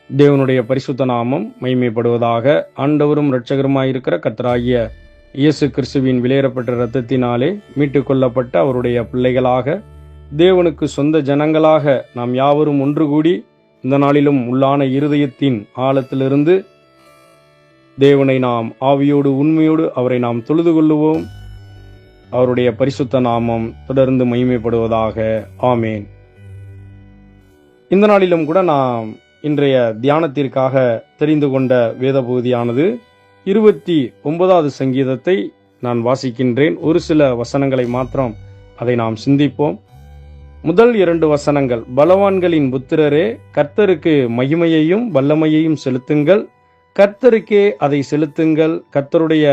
தேவனுடைய பரிசுத்த நாமம் மகிமைப்படுவதாக. ஆண்டவரும் இரட்சகருமாயிருக்கிற கர்த்தராகிய இயேசு கிறிஸ்துவின் விலையேறப்பட்ட இரத்தத்தினாலே மீட்டுக் கொள்ளப்பட்ட அவருடைய பிள்ளைகளாக, தேவனுக்கு சொந்த ஜனங்களாக நாம் யாவரும் ஒன்று கூடி இந்த நாளிலும் உள்ளான இருதயத்தின் ஆழத்திலிருந்து தேவனை நாம் ஆவியோடு உண்மையோடு அவரை நாம் தொழுது கொள்ளுவோம். அவருடைய பரிசுத்த நாமம் தொடர்ந்து மகிமைப்படுவதாக. ஆமேன். இந்த நாளிலும் கூட நாம் இன்றைய தியானத்திற்காக தெரிந்து கொண்ட வேத பகுதியானது 29வது சங்கீதத்தை நான் வாசிக்கின்றேன். ஒரு சில வசனங்களை மாத்திரம் அதை நாம் சிந்திப்போம். முதல் 2 வசனங்கள், பலவான்களின் புத்திரரே, கர்த்தருக்கு மகிமையையும் வல்லமையையும் செலுத்துங்கள், கர்த்தருக்கே அதை செலுத்துங்கள், கர்த்தருடைய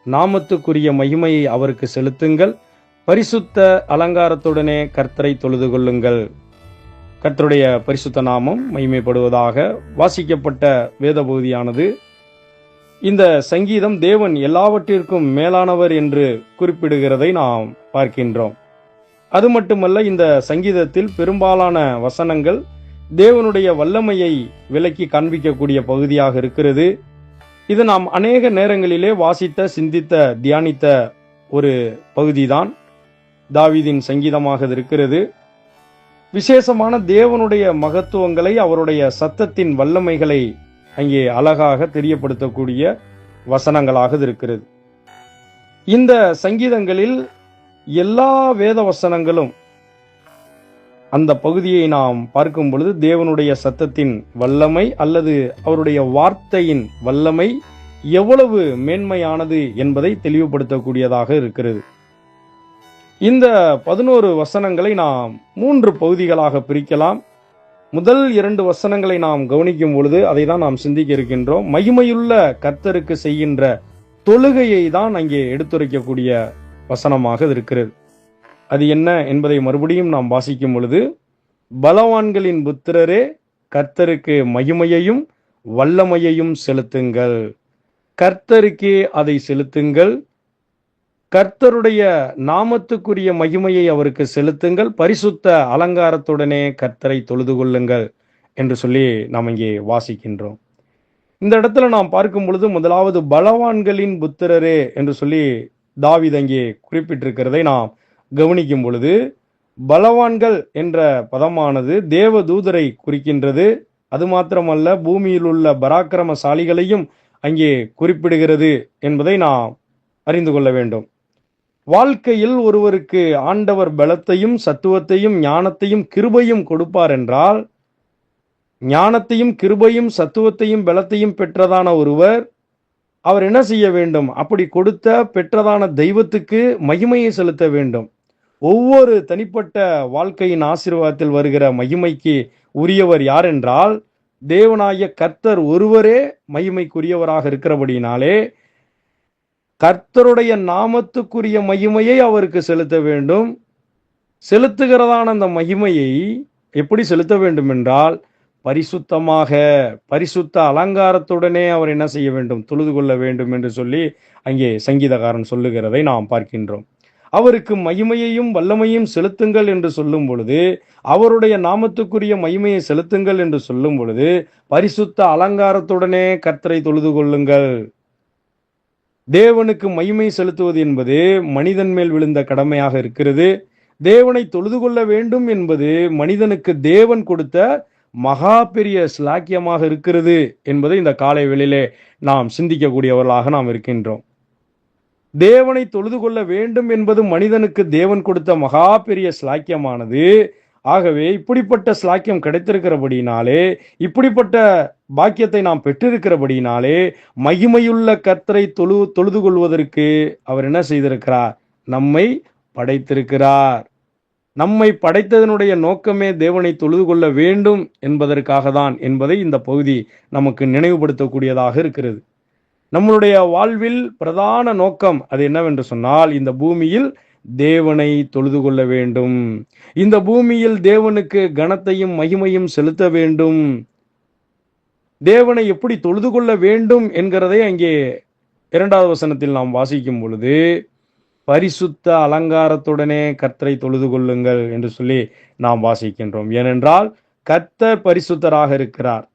நாமத்துக்குரிய மகிமையை அவருக்கு செலுத்துங்கள், பரிசுத்த அலங்காரத்துடனே கர்த்தரை தொழுது கொள்ளுங்கள். கர்த்தருடைய பரிசுத்த நாமம் மகிமைப்படுவதாக. வாசிக்கப்பட்ட வேத பகுதியானது, இந்த சங்கீதம் தேவன் எல்லாவற்றிற்கும் மேலானவர் என்று குறிப்பிடுகிறதை நாம் பார்க்கின்றோம். அது மட்டுமல்ல, இந்த சங்கீதத்தில் பெரும்பாலான வசனங்கள் தேவனுடைய வல்லமையை விலக்கி காண்பிக்கக்கூடிய பகுதியாக இருக்கிறது. இது நாம் அநேக நேரங்களிலே வாசித்த, சிந்தித்த, தியானித்த ஒரு பகுதிதான். தாவீதின் சங்கீதமாக இருக்கிறது. விசேஷமான தேவனுடைய மகத்துவங்களை, அவருடைய சத்தத்தின் வல்லமைகளை அங்கே அழகாக தெரியப்படுத்தக்கூடிய வசனங்களாக இருக்கிறது. இந்த சங்கீதங்களில் எல்லா வேத வசனங்களும், அந்த பகுதியை நாம் பார்க்கும் பொழுது தேவனுடைய சத்தத்தின் வல்லமை அல்லது அவருடைய வார்த்தையின் வல்லமை எவ்வளவு மேன்மையானது என்பதை தெளிவுபடுத்தக்கூடியதாக இருக்கிறது. இந்த 11 வசனங்களை நாம் 3 பகுதிகளாக பிரிக்கலாம். முதல் 2 வசனங்களை நாம் கவனிக்கும் பொழுது அதை தான் நாம் சிந்திக்க இருக்கின்றோம். மகிமையுள்ள கர்த்தருக்கு செய்கின்ற தொழுகையை தான் அங்கே எடுத்துரைக்கக்கூடிய வசனமாக இருக்கிறது. அது என்ன என்பதை மறுபடியும் நாம் வாசிக்கும் பொழுது, பலவான்களின் புத்திரரே, கர்த்தருக்கு மகிமையையும் வல்லமையையும் செலுத்துங்கள், கர்த்தருக்கே அதை செலுத்துங்கள், கர்த்தருடைய நாமத்துக்குரிய மகிமையை அவருக்கு செலுத்துங்கள், பரிசுத்த அலங்காரத்துடனே கர்த்தரை தொழுது கொள்ளுங்கள் என்று சொல்லி நாம் இங்கே வாசிக்கின்றோம். இந்த இடத்துல நாம் பார்க்கும் பொழுது முதலாவது பலவான்களின் புத்திரரே என்று சொல்லி தாவீது அங்கே குறிப்பிட்டிருக்கிறதை நாம் கவனிக்கும் பொழுது, பலவான்கள் என்ற பதமானது தேவ தூதரை குறிக்கின்றது. அது மாத்திரமல்ல, பூமியில் உள்ள பராக்கிரமசாலிகளையும் அங்கே குறிப்பிடுகிறது என்பதை நாம் அறிந்து கொள்ள வேண்டும். வாழ்க்கையில் ஒருவருக்கு ஆண்டவர் பலத்தையும் சத்துவத்தையும் ஞானத்தையும் கிருபையும் கொடுப்பார் என்றால், ஞானத்தையும் கிருபையும் சத்துவத்தையும் பலத்தையும் பெற்றதான ஒருவர், அவர் என்ன செய்ய வேண்டும்? அப்படி கொடுத்த பெற்றதான தெய்வத்துக்கு மகிமையை செலுத்த வேண்டும். ஒவ்வொரு தனிப்பட்ட வாழ்க்கையின் ஆசீர்வாதத்தில் வருகிற மகிமைக்கு உரியவர் யார் என்றால், தேவனாகிய கர்த்தர் ஒருவரே மகிமைக்குரியவராக இருக்கிறபடினாலே, கர்த்தருடைய நாமத்துக்குரிய மகிமையை அவருக்கு செலுத்த வேண்டும். செலுத்துகிறதான அந்த மகிமையை எப்படி செலுத்த வேண்டும் என்றால், பரிசுத்தமாக, பரிசுத்த அலங்காரத்துடனே அவர் என்ன செய்ய வேண்டும்? தொழுது கொள்ள வேண்டும் என்று சொல்லி அங்கே சங்கீதக்காரன் சொல்லுகிறதை நாம் பார்க்கின்றோம். அவருக்கு மகிமையையும் வல்லமையும் செலுத்துங்கள் என்று சொல்லும் பொழுது, அவருடைய நாமத்துக்குரிய மகிமையை செலுத்துங்கள் என்று சொல்லும் பொழுது, பரிசுத்த அலங்காரத்துடனே கர்த்தரை தொழுது கொள்ளுங்கள். தேவனுக்கு மகிமை செலுத்துவது என்பது மனிதன் மேல் விழுந்த கடமையாக இருக்கிறது. தேவனை தொழுது கொள்ள வேண்டும் என்பது மனிதனுக்கு தேவன் கொடுத்த மகா பெரிய ஸ்லாக்கியமாக இருக்கிறது என்பதை இந்த காலை வேளையிலே நாம் சிந்திக்கக்கூடியவர்களாக நாம் இருக்கின்றோம். தேவனை தொழுது கொள்ள வேண்டும் என்பது மனிதனுக்கு தேவன் கொடுத்த மகா பெரிய ஸ்லாக்கியமானது. ஆகவே இப்படிப்பட்ட ஸ்லாக்கியம் கிடைத்திருக்கிறபடினாலே, இப்படிப்பட்ட பாக்கியத்தை நாம் பெற்றிருக்கிறபடினாலே, மகிமையுள்ள கர்த்தரை தொழுது கொள்வதற்கு அவர் என்ன செய்திருக்கிறார்? நம்மை படைத்திருக்கிறார். நம்மை படைத்ததனுடைய நோக்கமே தேவனை தொழுது கொள்ள வேண்டும் என்பதற்காக தான் என்பதை இந்த பகுதி நமக்கு நினைவுபடுத்தக்கூடியதாக இருக்கிறது. நம்மளுடைய வாழ்வில் பிரதான நோக்கம் அது என்னவென்று சொன்னால், இந்த பூமியில் தேவனை தொழுது கொள்ள வேண்டும். இந்த பூமியில் தேவனுக்கு கனத்தையும் மகிமையும் செலுத்த வேண்டும். தேவனை எப்படி தொழுது கொள்ள வேண்டும் என்கிறதை அங்கே 2வது வசனத்தில் நாம் வாசிக்கும் பொழுது, பரிசுத்த அலங்காரத்துடனே கர்த்தரை தொழுது கொள்ளுங்கள் என்று சொல்லி நாம் வாசிக்கின்றோம். ஏனென்றால் கர்த்தர் பரிசுத்தராக இருக்கிறார்.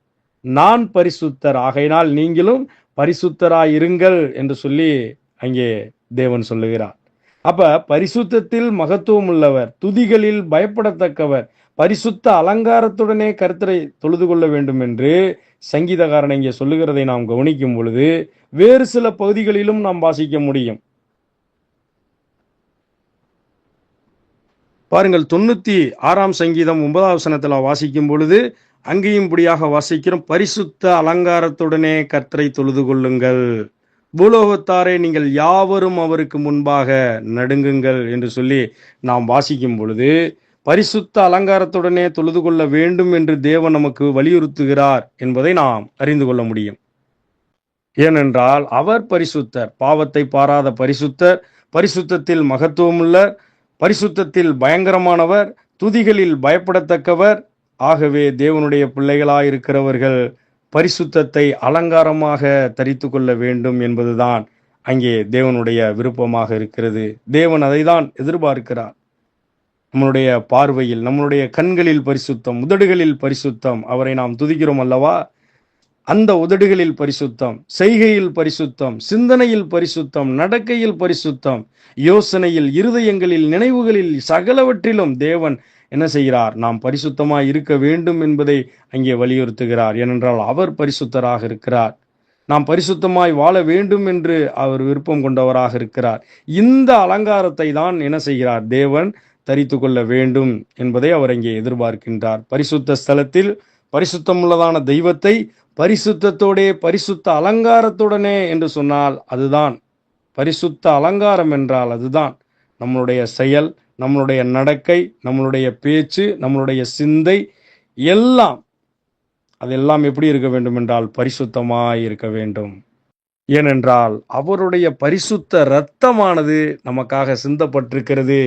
நான் பரிசுத்தர், ஆகையினால் நீங்களும் பரிசுத்தராயிருங்கள் என்று சொல்லி அங்கே தேவன் சொல்லுகிறார். அப்ப பரிசுத்தத்தில் மகத்துவம் உள்ளவர், துதிகளில் பயப்படத்தக்கவர், பரிசுத்த அலங்காரத்துடனே கர்த்தரை தொழுது கொள்ள வேண்டும் என்று சங்கீதக்காரன் இங்கே சொல்லுகிறதை நாம் கவனிக்கும் பொழுது வேறு சில பகுதிகளிலும் நாம் வாசிக்க முடியும். பாருங்கள், 96ஆம் சங்கீதம் 9ஆம் வசனத்துல வாசிக்கும் பொழுது அங்கேயும் இப்படியாக வாசிக்கிறோம், பரிசுத்த அலங்காரத்துடனே கர்த்தரை தொழுது கொள்ளுங்கள், பூலோகத்தாரே நீங்கள் யாவரும் அவருக்கு முன்பாக நடுங்குங்கள் என்று சொல்லி நாம் வாசிக்கும் பொழுது பரிசுத்த அலங்காரத்துடனே தொழுது கொள்ள வேண்டும் என்று தேவன் நமக்கு வலியுறுத்துகிறார் என்பதை நாம் அறிந்து கொள்ள முடியும். ஏனென்றால் அவர் பரிசுத்தர், பாவத்தை பாராத பரிசுத்தர், பரிசுத்தத்தில் மகத்துவமுள்ள, பரிசுத்தத்தில் பயங்கரமானவர், துதிகளில் பயப்படத்தக்கவர். ஆகவே தேவனுடைய பிள்ளைகளாயிருக்கிறவர்கள் பரிசுத்தத்தை அலங்காரமாக தரித்து கொள்ள வேண்டும் என்பதுதான் அங்கே தேவனுடைய விருப்பமாக இருக்கிறது. தேவன் அதை தான் எதிர்பார்க்கிறார். நம்மளுடைய பார்வையில், நம்மளுடைய கண்களில் பரிசுத்தம், உதடுகளில் பரிசுத்தம். அவரை நாம் துதிக்கிறோம் அல்லவா? அந்த உதடுகளில் பரிசுத்தம், செய்கையில் பரிசுத்தம், சிந்தனையில் பரிசுத்தம், நடக்கையில் பரிசுத்தம், யோசனையில், இருதயங்களில், நினைவுகளில், சகலவற்றிலும் தேவன் என்ன செய்கிறார்? நாம் பரிசுத்தமாய் இருக்க வேண்டும் என்பதை அங்கே வலியுறுத்துகிறார். ஏனென்றால் அவர் பரிசுத்தராக இருக்கிறார். நாம் பரிசுத்தமாய் வாழ வேண்டும் என்று அவர் விருப்பம் கொண்டவராக இருக்கிறார். இந்த அலங்காரத்தை தான் என்ன செய்கிறார்? தேவன் தரித்து கொள்ள வேண்டும் என்பதை அவர் அங்கே எதிர்பார்க்கின்றார். பரிசுத்த ஸ்தலத்தில் பரிசுத்தமுள்ளதான தெய்வத்தை பரிசுத்தத்தோடே பரிசுத்த அலங்காரத்துடனே என்று சொன்னால் அதுதான் பரிசுத்த அலங்காரம் என்றால் அதுதான் நம்மளுடைய செயல், நம்மளுடைய நடக்கை, நம்மளுடைய பேச்சு, நம்மளுடைய சிந்தை எல்லாம், அதெல்லாம் எப்படி இருக்க வேண்டும் என்றால் பரிசுத்தமாய் இருக்க வேண்டும். ஏனென்றால் அவருடைய பரிசுத்த இரத்தமானது நமக்காக சிந்தப்பட்டிருக்கிறது.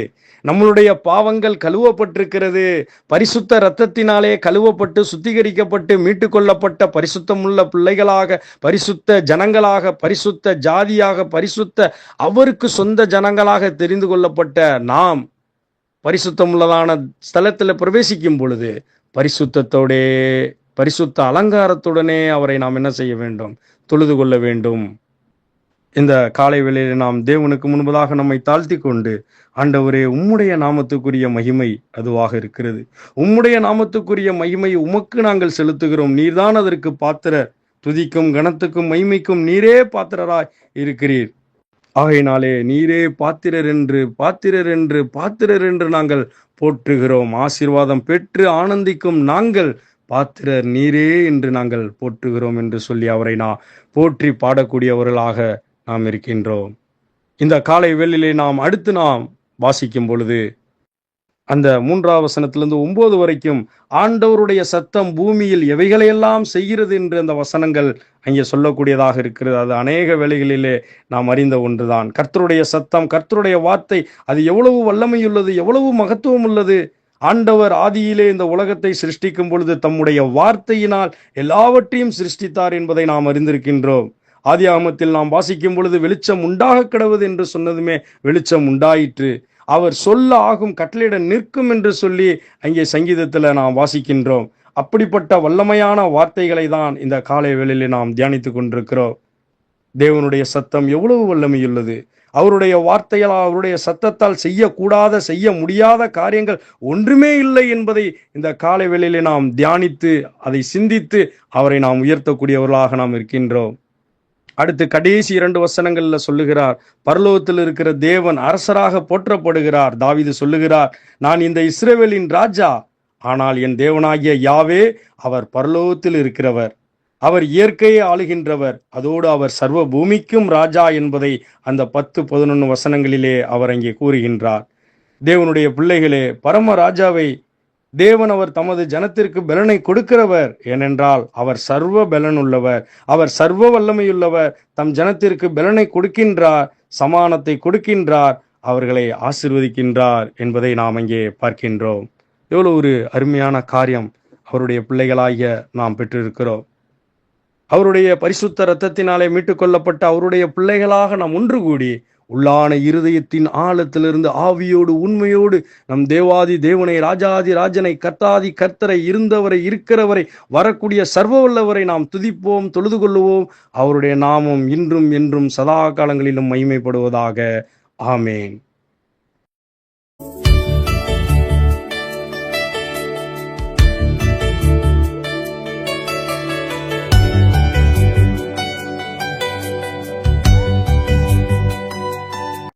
நம்மளுடைய பாவங்கள் கழுவப்பட்டிருக்கிறது. பரிசுத்த இரத்தத்தினாலே கழுவப்பட்டு சுத்திகரிக்கப்பட்டு மீட்டு கொள்ளப்பட்ட பரிசுத்தமுள்ள பிள்ளைகளாக, பரிசுத்த ஜனங்களாக, பரிசுத்த ஜாதியாக, பரிசுத்த அவருக்கு சொந்த ஜனங்களாக தெரிந்து கொள்ளப்பட்ட நாம் பரிசுத்தமுள்ளதான ஸ்தலத்தில் பிரவேசிக்கும் பொழுது பரிசுத்தத்தோடே பரிசுத்த அலங்காரத்துடனே அவரை நாம் என்ன செய்ய வேண்டும்? தொழுது கொள்ள வேண்டும். இந்த காலை வேளையில் நாம் தேவனுக்கு முன்பதாக நம்மை தாழ்த்தி கொண்டு, ஆண்டவரே உம்முடைய நாமத்துக்குரிய மகிமை அதுவாக இருக்கிறது, உம்முடைய நாமத்துக்குரிய மகிமை உமக்கு நாங்கள் செலுத்துகிறோம், நீர்தான் அதற்கு பாத்திரர், துதிக்கும் கனத்துக்கும் மகிமைக்கும் நீரே பாத்திரராய் இருக்கிறீர். ஆகையினாலே நீரே பாத்திரர் என்று பாத்திரர் என்று பாத்திரர் என்று நாங்கள் போற்றுகிறோம். ஆசீர்வாதம் பெற்று ஆனந்திக்கும் நாங்கள் பாத்திரர் நீரே என்று நாங்கள் போற்றுகிறோம் என்று சொல்லி அவரை நான் போற்றி பாடக்கூடியவர்களாக நாம் இருக்கின்றோம். இந்த காலை வேளையிலே நாம் அடுத்து வாசிக்கும் பொழுது அந்த 3ஆம் வசனத்திலிருந்து 9 வரைக்கும் ஆண்டவருடைய சத்தம் பூமியில் எவைகளையெல்லாம் செய்கிறது என்று அந்த வசனங்கள் அங்கே சொல்லக்கூடியதாக இருக்கிறது. அது அநேக வேளைகளிலே நாம் அறிந்த ஒன்றுதான். கர்த்தருடைய சத்தம், கர்த்தருடைய வார்த்தை, அது எவ்வளவு வல்லமையுள்ளது, எவ்வளவு மகத்துவம் உள்ளது. ஆண்டவர் ஆதியிலே இந்த உலகத்தை சிருஷ்டிக்கும் பொழுது தம்முடைய வார்த்தையினால் எல்லாவற்றையும் சிருஷ்டித்தார் என்பதை நாம் அறிந்திருக்கின்றோம். ஆதியாகமத்தில் நாம் வாசிக்கும் பொழுது வெளிச்சம் உண்டாக கிடவது என்று சொன்னதுமே வெளிச்சம் உண்டாயிற்று. அவர் சொல்ல ஆகும், கட்டளையிட நிற்கும் என்று சொல்லி அங்கே சங்கீதத்தில் நாம் வாசிக்கின்றோம். அப்படிப்பட்ட வல்லமையான வார்த்தைகளை தான் இந்த காலை வேளையிலே நாம் தியானித்துக் கொண்டிருக்கிறோம். தேவனுடைய சத்தம் எவ்வளவு வல்லமையுள்ளது. அவருடைய வார்த்தையால், அவருடைய சத்தத்தால் செய்யக்கூடாத, செய்ய முடியாத காரியங்கள் ஒன்றுமே இல்லை என்பதை இந்த காலை வேளையிலே நாம் தியானித்து அதை சிந்தித்து அவரை நாம் உயர்த்தக்கூடியவர்களாக நாம் இருக்கின்றோம். அடுத்து கடைசி 2 வசனங்கள்ல சொல்லுகிறார், பரலோகத்தில் இருக்கிற தேவன் அரசராக போற்றப்படுகிறார். தாவீது சொல்லுகிறார், நான் இந்த இஸ்ரவேலின் ராஜா, ஆனால் என் தேவனாகிய யாவே அவர் பரலோகத்தில் இருக்கிறவர், அவர் இயற்கையை ஆளுகின்றவர், அதோடு அவர் சர்வ பூமிக்கும் ராஜா என்பதை அந்த 10-11 வசனங்களிலே அவர் அங்கே கூறுகின்றார். தேவனுடைய பிள்ளைகளே, பரம ராஜாவை தேவன் அவர் தமது ஜனத்திற்கு பலனை கொடுக்கிறவர். ஏனென்றால் அவர் சர்வ பலன் உள்ளவர், அவர் சர்வ வல்லமையுள்ளவர். தம் ஜனத்திற்கு பலனை கொடுக்கின்றார், சமானத்தை கொடுக்கின்றார், அவர்களை ஆசீர்வதிக்கின்றார் என்பதை நாம் அங்கே பார்க்கின்றோம். எவ்வளவு ஒரு அருமையான காரியம் அவருடைய பிள்ளைகளாகிய நாம் பெற்றிருக்கிறோம். அவருடைய பரிசுத்த இரத்தத்தினாலே மீட்டுக் கொள்ளப்பட்ட அவருடைய பிள்ளைகளாக நாம் ஒன்று கூடி உள்ளான இருதயத்தின் ஆழத்திலிருந்து ஆவியோடு உண்மையோடு நம் தேவாதி தேவனை, ராஜாதி ராஜனை, கர்த்தாதி கர்த்தரை, இருந்தவரை, இருக்கிறவரை, வரக்கூடிய சர்வ வல்லவரை நாம் துதிப்போம், தொழுது கொள்ளுவோம். அவருடைய நாமம் இன்றும் என்றும் சதா காலங்களிலும் மகிமைப்படுவதாக. ஆமேன்.